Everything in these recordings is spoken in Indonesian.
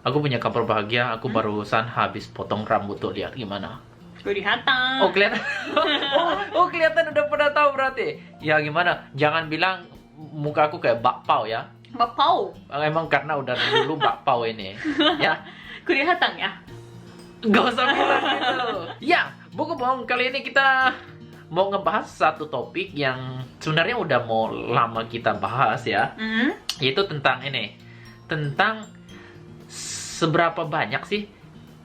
Aku punya kabar bahagia, aku barusan habis potong rambut tuh, lihat gimana. Kelihatan. Oh kelihatan, oh kelihatan udah pernah tahu berarti. Ya gimana? Jangan bilang muka aku kayak bakpao ya. Bapau. Emang karena udah dulu bakpao ini. Ya, Kelihatan ya. nggak usah bilang gitu. Ya, buku bohong kali ini kita mau ngebahas satu topik yang sebenarnya udah mau lama kita bahas ya. Yaitu tentang ini, tentang seberapa banyak sih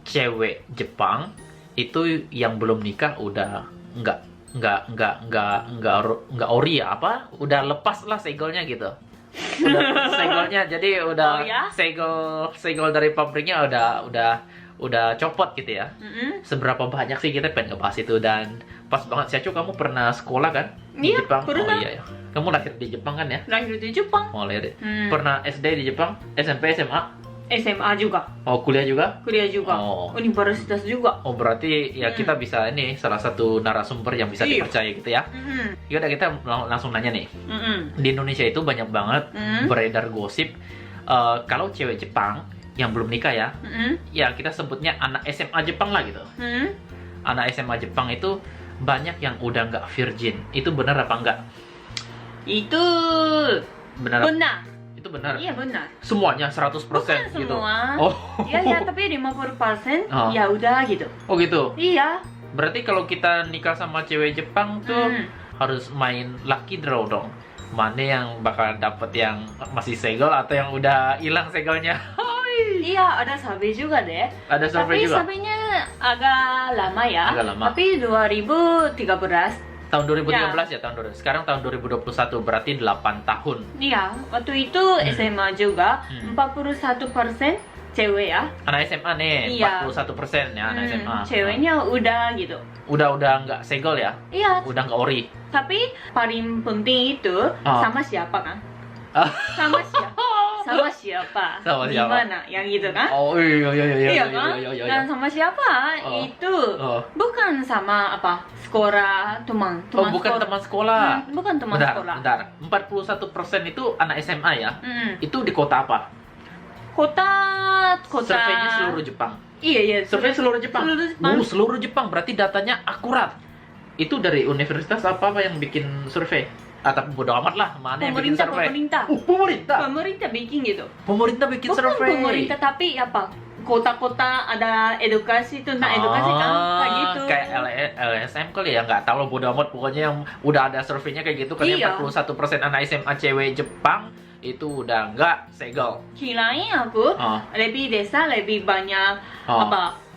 cewek Jepang itu yang belum nikah udah nggak ori ya, apa udah lepas lah segelnya gitu, udah segelnya, jadi udah Oh, ya? segel dari pabriknya udah copot gitu ya. Seberapa banyak sih, kita pengen ngebahas itu. Dan pas banget Syacu, kamu pernah sekolah kan di Iya, Jepang? pernah. Oh iya ya, kamu lahir di Jepang kan ya? Lahir di Jepang. Oh lahir. Hmm. Pernah SD di Jepang, SMP, SMA? SMA juga. Oh kuliah juga? Kuliah juga. Oh. Universitas juga. Oh berarti ya kita bisa ini salah satu narasumber yang bisa Iya. dipercaya gitu ya. Yaudah kita langsung nanya nih. Di Indonesia itu banyak banget beredar gosip kalau cewek Jepang yang belum nikah ya, ya kita sebutnya anak SMA Jepang lah gitu. Anak SMA Jepang itu banyak yang udah nggak virgin. Itu benar apa enggak? Itu Benar. benar. Itu benar. Iya benar. Semuanya 100% Bukan gitu. semua. Oh. Ya ya, tapi 50% Oh. ya udah gitu. Oh gitu. Iya. Berarti kalau kita nikah sama cewek Jepang tuh harus main lucky draw dong. Mana yang bakal dapet, yang masih segel atau yang udah hilang segelnya? Iya, ada survei juga deh. Ada survei Tapi juga. surveinya agak lama ya. Agak lama. Tapi 2013. Tahun 2013 ya, tahun 2000. Sekarang tahun 2021, berarti 8 tahun. Iya, waktu itu SMA juga 41% cewek ya. Anak SMA nih, Iya. 41% ya anak SMA. Ceweknya udah gitu. Udah nggak segel ya? Iya, Udah nggak ori. tapi paling penting itu sama siapa kan? Ah. Sama siapa? Sama siapa? Sama siapa? Gimana? Yang gitu kan? Oh iya Iya kan? Dan sama siapa? Oh. Itu Oh. bukan sama apa? Sekolah, teman Oh, bukan sekolah. teman sekolah. Bukan teman Bentar, sekolah. bentar. 41% itu anak SMA ya? Mm. Itu di kota apa? Kota. Surveinya seluruh Jepang. Iya iya. Survei seluruh Jepang. Seluruh Jepang. Seluruh Jepang, berarti datanya akurat. Itu dari universitas apa yang bikin survei? Atau bodo amat lah, mana yang bikin survei? Pemerintah. Pemerintah. Pemerintah bikin gitu. Pemerintah bikin Bukan survei. pemerintah tapi apa? Kota-kota ada edukasi tentang edukasi kan kayak gitu. Kayak LSM kali ya, nggak tahu, bodo amat, pokoknya yang udah ada surveinya kayak gitu kan. Iya. 41% anak SMA cewek Jepang itu udah nggak segel. Kirain aku Oh. lebih desa lebih banyak Oh. apa?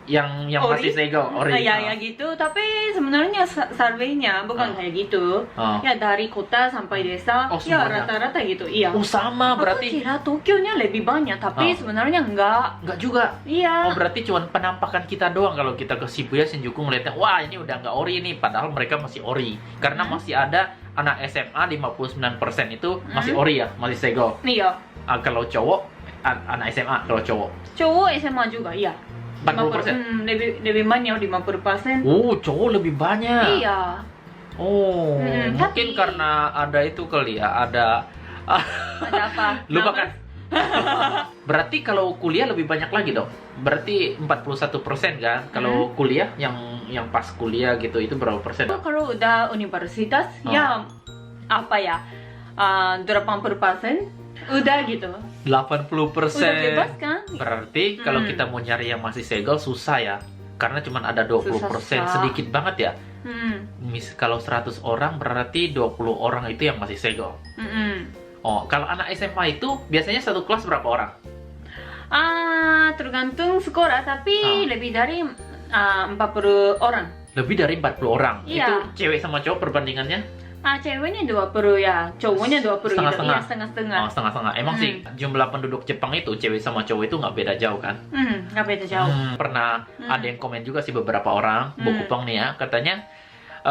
Yang Ori? masih segel, ori. Ya gitu, tapi sebenarnya surveinya bukan kayak gitu. Oh. Ya dari kota sampai desa, Oh, ya semuanya. rata-rata gitu. Iya. Oh sama, Aku berarti kira Tokyo-nya lebih banyak, tapi sebenarnya enggak. nggak juga. Iya. Oh berarti cuma penampakan kita doang kalau kita ke Shibuya, Shinjuku ngeliatnya, wah ini udah nggak ori nih, padahal mereka masih ori. Karena masih ada anak SMA 59% itu masih ori ya, masih segel. Iya. Kalau cowok, anak SMA kalau cowok Cowok SMA juga, iya. 40%. Lebih banyak 50%. Oh cowok lebih banyak. Iya. Oh mungkin tapi- karena ada itu kali ya, ada Ada apa? lupakan. Berarti kalau kuliah lebih banyak lagi dong. Berarti 41% kan. Kalau kuliah yang pas kuliah gitu itu berapa persen? Kalau udah universitas, ya apa ya? 80% udah gitu. 80%. Udah bebas kan? Berarti kalau kita mau nyari yang masih segel susah ya. Karena cuma ada 20%, Susah. sedikit banget ya. Hmm. Kalau 100 orang berarti 20 orang itu yang masih segel. Oh, kalau anak SMA itu biasanya satu kelas berapa orang? Tergantung sekolah, tapi lebih dari 40 orang. Lebih dari 40 orang. Iya. Itu cewek sama cowok perbandingannya? Ceweknya 20 ya, cowoknya 20 gitu. Setengah-setengah. Iya, setengah-setengah. Oh, setengah-setengah. Emang sih jumlah penduduk Jepang itu cewek sama cowok itu nggak beda jauh kan? Nggak beda jauh. Pernah ada yang komen juga sih beberapa orang, Bokupang nih ya, katanya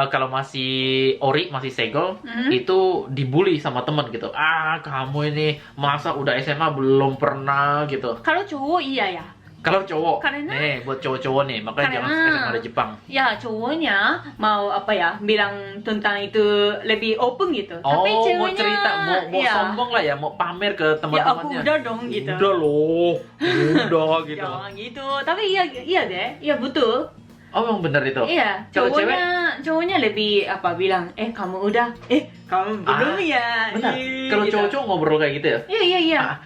kalau masih ori, masih segel, itu dibully sama temen gitu. Kamu ini masa udah SMA belum pernah gitu. Kalau cowok iya ya. Kalau cowok, Karena- nih buat cowok-cowok nih, makanya jangan Karena- SMA di Jepang. Ya cowoknya mau apa ya bilang tentang itu lebih open gitu. Tapi Oh, ceweknya mau cerita, mau ya, sombong lah ya, mau pamer ke ya aku teman-temannya. udah dong gitu. Udah loh, udah gitu. Jangan gitu. Tapi iya deh, iya betul. Oh, emang bener itu. Iya, Kalau cowoknya lebih apa bilang, kamu udah, kamu belum ya. Benar. Kalau Gitu. cowok-cowok ngobrol kayak gitu ya. Iya. Ah,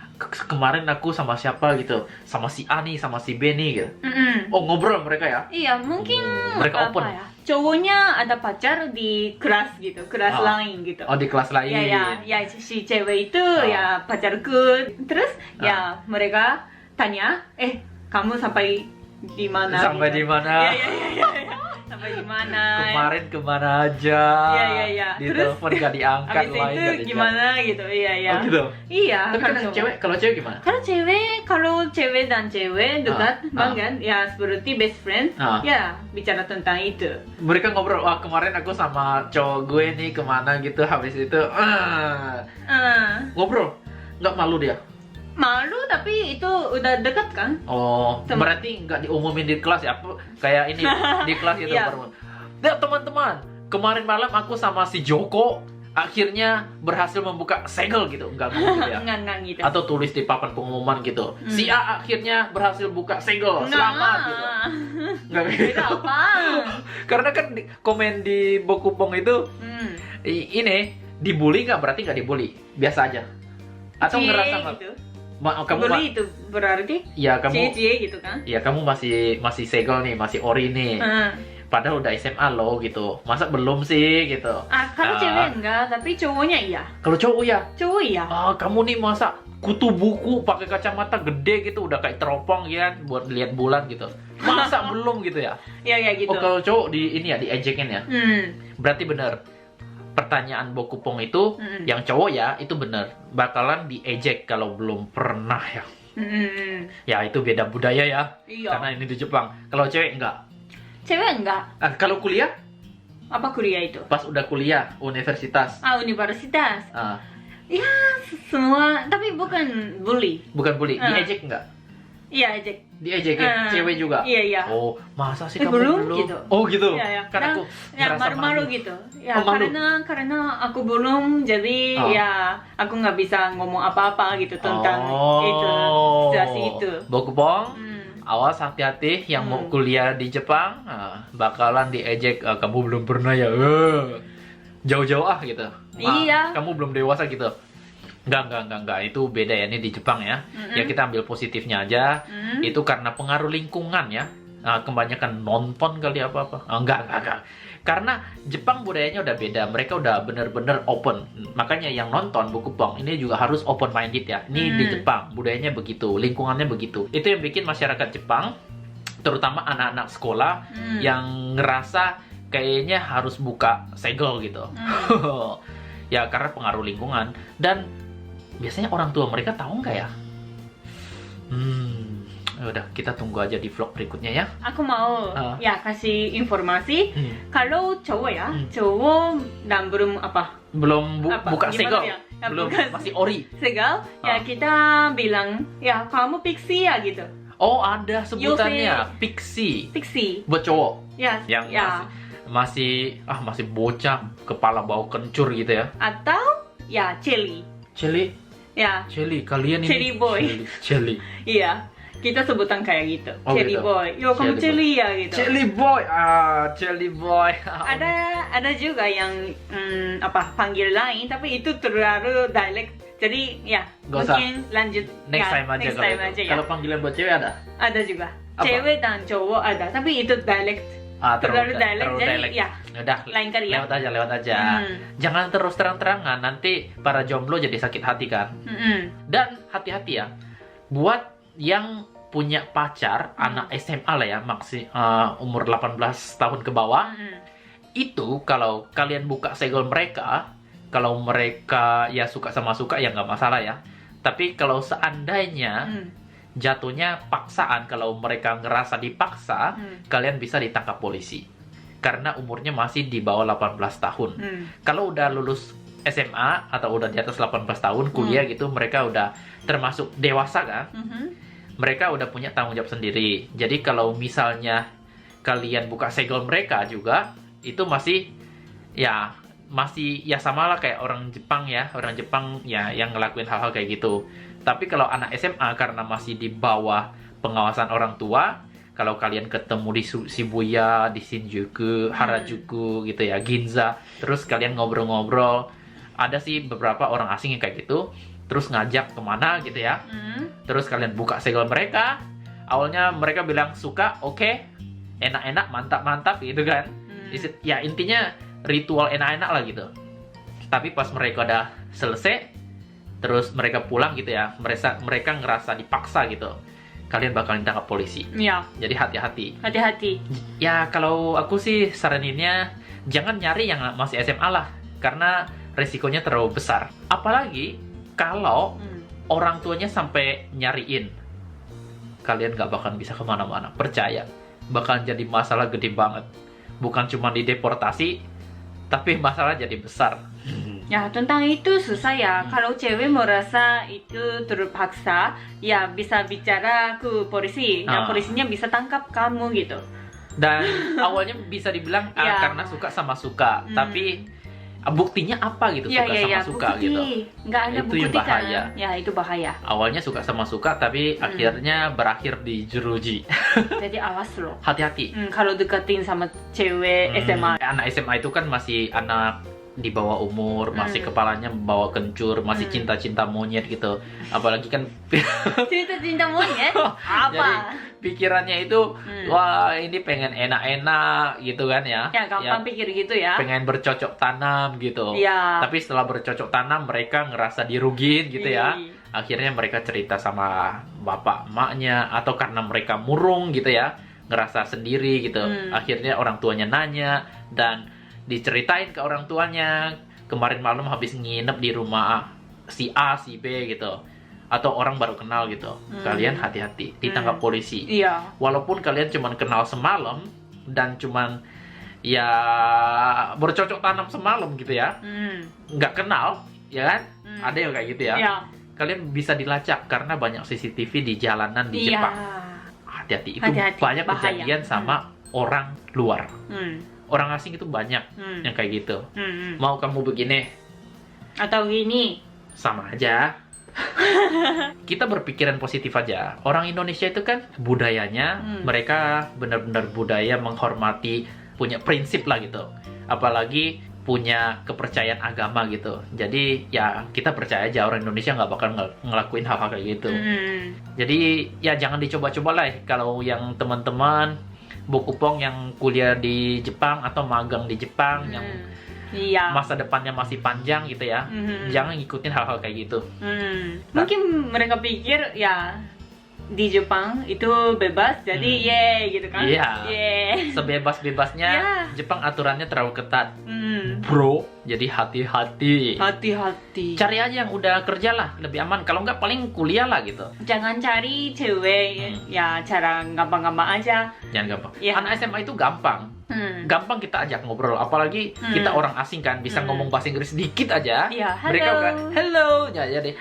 kemarin aku sama siapa gitu, sama si A nih, sama si B nih gitu. Mm-mm. Oh, ngobrol mereka ya. Iya, mungkin Mereka apa open. ya? Cowoknya ada pacar di kelas gitu, kelas Ah. lain gitu. Oh, di kelas lain. Ya, si cewek itu Ah. ya pacarku. Terus ya mereka tanya, kamu sampai di mana? Sampai gitu. di mana? Iya. Sampai di mana? Kemarin kemana aja? Iya. Di Terus, telepon gak diangkat, Habis lain itu gak dijawab. gimana gitu? Iya. Oh gitu. Iya. Tapi kalau cewek gimana? Kalau cewek dan cewek dekat banget, ya seperti best friend, Ah. ya bicara tentang itu. Mereka ngobrol, wah kemarin aku sama cowok gue nih kemana gitu, habis itu ngobrol, nggak malu dia? Malu tapi itu udah dekat kan? Oh, berarti nggak diumumin di kelas ya? Kayak ini di kelas gitu Iya. baru. Nah, teman-teman, kemarin malam aku sama si Joko akhirnya berhasil membuka segel gitu, nggak gitu ya? Enggak gitu. Atau tulis di papan pengumuman gitu. Si A akhirnya berhasil buka segel, selamat gitu. Nggak gitu. Itu apa? Karena kan komen di Bokupong itu ini dibully nggak, berarti nggak dibully, biasa aja. Atau ngerasa nggak? gitu. Kamu Bully itu berarti ya kamu cie gitu kan? ya kamu masih segel nih, masih ori nih. Padahal udah SMA loh gitu. Masa belum sih gitu. Kalau cewek enggak, tapi cowoknya iya. Kalau cowok ya, Cowok iya. kamu nih masa kutu buku pakai kacamata gede gitu, udah kayak teropong ya buat lihat bulan gitu. Masa belum gitu ya? Iya gitu. Oh, kalau cowok di ini ya diejekin ya. Berarti bener. Pertanyaan Bokupong itu yang cowok ya itu bener, bakalan diejek kalau belum pernah ya. Ya itu beda budaya ya. Iya. Karena ini di Jepang. Kalau cewek enggak. Cewek enggak. Kalau kuliah, Apa kuliah itu? pas udah kuliah universitas. Universitas. Ah, Ya, semua, tapi bukan bully. bukan bully, diejek enggak? Iya, ejek. Diejek cewek juga. Iya. Oh, masa sih belum kamu gitu. Oh gitu. Iya. Kan aku ya ngerasa malu-malu malu. gitu. Ya, Oh, malu. karena aku belum, jadi ya aku nggak bisa ngomong apa-apa gitu tentang itu situasi itu. Bokupong, awas hati-hati yang mau kuliah di Jepang, bakalan diejek. Kamu belum pernah ya? Jauh-jauh gitu. Iya. Kamu belum dewasa gitu. Enggak. Itu beda ya, ini di Jepang ya. Ya kita ambil positifnya aja. Itu karena pengaruh lingkungan ya. Kebanyakan nonton kali apa-apa. Enggak. Karena Jepang budayanya udah beda. Mereka udah bener-bener open. Makanya yang nonton Bokupong ini juga harus open minded ya. Ini di Jepang budayanya begitu, lingkungannya begitu. Itu yang bikin masyarakat Jepang, terutama anak-anak sekolah yang ngerasa kayaknya harus buka segel gitu. Ya karena pengaruh lingkungan. Dan biasanya orang tua mereka tahu nggak ya? Udah, kita tunggu aja di vlog berikutnya ya. Aku mau ya kasih informasi. Kalau cowok ya, Hmm. cowok dan belum apa? Belum buka Gimana segel. ya? Ya, Belum, bukan masih ori. Segel, ya kita bilang ya kamu pixie ya gitu. Oh, ada sebutannya, pixie. Pixie. Buat cowok Ya. yang ya. masih bocah, kepala bau kencur gitu ya. Atau ya Celi. Celi, Ya. kalian ini Celi boy. Celi. Iya. Kita sebutan kayak gitu. Oh, Celi gitu. boy. Yo kamu Celi Celi ya gitu. Celi boy. Celi boy. Ada juga yang panggil lain tapi itu terlalu dialek. Jadi ya Nggak usah. mungkin lanjut Next ya, time aja next kalau time itu. aja ya. Kalau panggilan buat cewek ada? Ada juga. Apa? Cewek dan cowok ada, tapi itu dialek. Terlalu dialek, jadi dialek. ya Udah, lain kali ya. lewat aja. Jangan terus terang-terangan, nanti para jomblo jadi sakit hati kan. Dan hati-hati ya, buat yang punya pacar, anak SMA lah ya, umur 18 tahun ke bawah, itu kalau kalian buka segel mereka, kalau mereka ya suka sama suka ya nggak masalah ya. Tapi kalau seandainya jatuhnya paksaan, kalau mereka ngerasa dipaksa, kalian bisa ditangkap polisi. Karena umurnya masih di bawah 18 tahun. Kalau udah lulus SMA atau udah di atas 18 tahun, kuliah gitu, mereka udah termasuk dewasa kan? mereka udah punya tanggung jawab sendiri. Jadi kalau misalnya kalian buka segel mereka juga, itu masih ya sama lah kayak orang Jepang ya. Orang Jepang ya yang ngelakuin hal-hal kayak gitu. Tapi kalau anak SMA karena masih di bawah pengawasan orang tua, kalau kalian ketemu di Shibuya, di Shinjuku, Harajuku gitu ya, Ginza, terus kalian ngobrol-ngobrol, ada sih beberapa orang asing yang kayak gitu, terus ngajak kemana gitu ya, terus kalian buka segel mereka, awalnya mereka bilang suka, oke, enak-enak, mantap-mantap gitu kan, ya intinya ritual enak-enak lah gitu. Tapi pas mereka udah selesai, terus mereka pulang gitu ya, mereka ngerasa dipaksa gitu, kalian bakal ditangkap polisi. Iya. Jadi hati-hati. Hati-hati. Ya kalau aku sih saraninnya jangan nyari yang masih SMA lah, karena resikonya terlalu besar. Apalagi kalau orang tuanya sampai nyariin, kalian gak bakal bisa kemana-mana. Percaya, bakal jadi masalah gede banget. Bukan cuma dideportasi, tapi masalah jadi besar. Ya, tentang itu susah ya. Kalau cewek merasa itu terpaksa, ya bisa bicara ke polisi. Ya, polisinya bisa tangkap kamu gitu. Dan awalnya bisa dibilang karena suka sama suka, tapi buktinya apa gitu, suka sama suka bukti. gitu. Nggak ada itu bukti yang bahaya. kan? Ya, itu bahaya. Awalnya suka sama suka, tapi akhirnya berakhir di jeruji. Jadi awas loh. Hati-hati. Kalau deketin sama cewek SMA. Anak SMA itu kan masih anak di bawah umur, masih kepalanya bawa kencur, masih cinta-cinta monyet gitu. Apalagi kan Cinta-cinta monyet? Apa? jadi pikirannya itu wah ini pengen enak-enak gitu kan ya. Ya gampang pikir gitu ya. Pengen bercocok tanam gitu. Iya. Tapi setelah bercocok tanam mereka ngerasa dirugiin gitu ya. Akhirnya mereka cerita sama bapak emaknya, atau karena mereka murung gitu ya, ngerasa sendiri gitu. Akhirnya orang tuanya nanya dan diceritain ke orang tuanya, kemarin malam habis nginep di rumah si A, si B gitu, atau orang baru kenal gitu. Kalian hati-hati, ditangkap polisi. Iya. Walaupun kalian cuman kenal semalam dan cuman ya bercocok tanam semalam gitu ya, nggak kenal, ya kan? Ada yang kayak gitu ya. Iya. Kalian bisa dilacak karena banyak CCTV di jalanan di Jepang. Hati-hati, itu banyak bahaya. kejadian sama orang luar. Orang asing itu banyak yang kayak gitu. Mau kamu begini atau gini, sama aja. Kita berpikiran positif aja. Orang Indonesia itu kan budayanya, mereka benar-benar budaya menghormati, punya prinsip lah gitu. Apalagi punya kepercayaan agama gitu. Jadi ya kita percaya aja orang Indonesia nggak bakal ngelakuin hal-hal kayak gitu. Jadi ya jangan dicoba-coba lah kalau yang teman-teman Bokupong yang kuliah di Jepang atau magang di Jepang yang masa depannya masih panjang gitu ya, jangan ngikutin hal-hal kayak gitu. Mungkin mereka pikir ya di Jepang itu bebas, jadi gitu kan? Iya. Sebebas-bebasnya Jepang aturannya terlalu ketat, bro. Jadi hati-hati. Hati-hati. Cari aja yang udah kerja lah, lebih aman. Kalau nggak paling kuliah lah gitu. Jangan cari cewek ya cara gampang-gampang aja. Jangan gampang. Ya. Anak SMA itu gampang. Gampang kita ajak ngobrol. Apalagi kita orang asing kan, bisa ngomong bahasa Inggris dikit aja. Iya, Mereka kan, hello. Ya, jadi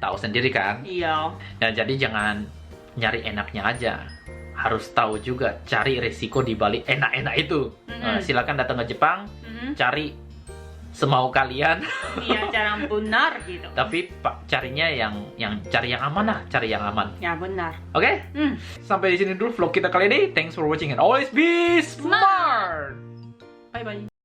tahu sendiri kan. Iya. Ya, jadi jangan nyari enaknya aja. Harus tahu juga cari resiko di balik enak-enak itu. Silakan datang ke Jepang, cari semau kalian. Iya, cara benar gitu. Tapi carinya yang cari yang aman lah, cari yang aman. Ya benar. Oke? Sampai di sini dulu vlog kita kali ini. Thanks for watching and always be smart. Bye bye.